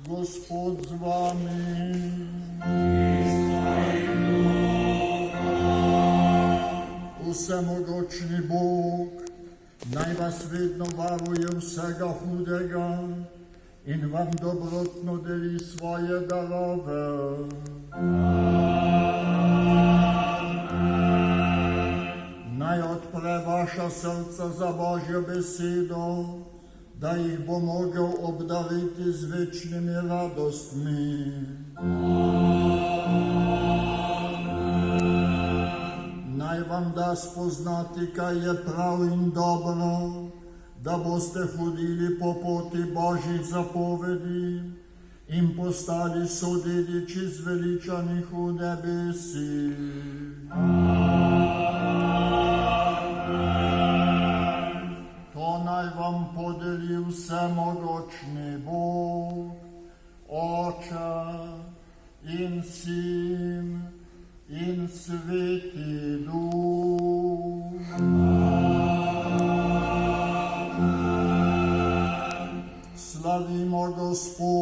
Gospod z vami. Vsemogočni Bog, naj vas vedno varuje vsega hudega in vam dobrotno deli svoje darove. Naj odpre vaša srca za Božjo besedo, da jih bo mogel obdariti z večnimi radostmi. Naj vam da spoznati, kaj je prav in dobro, da boste hodili po poti Božjih zapovedi in postali sodediči zveličanih v nebesi. To naj vam podeli vsemogočni Bog, Oče in Sin in Sveti Duh. Slavimo Gospoda.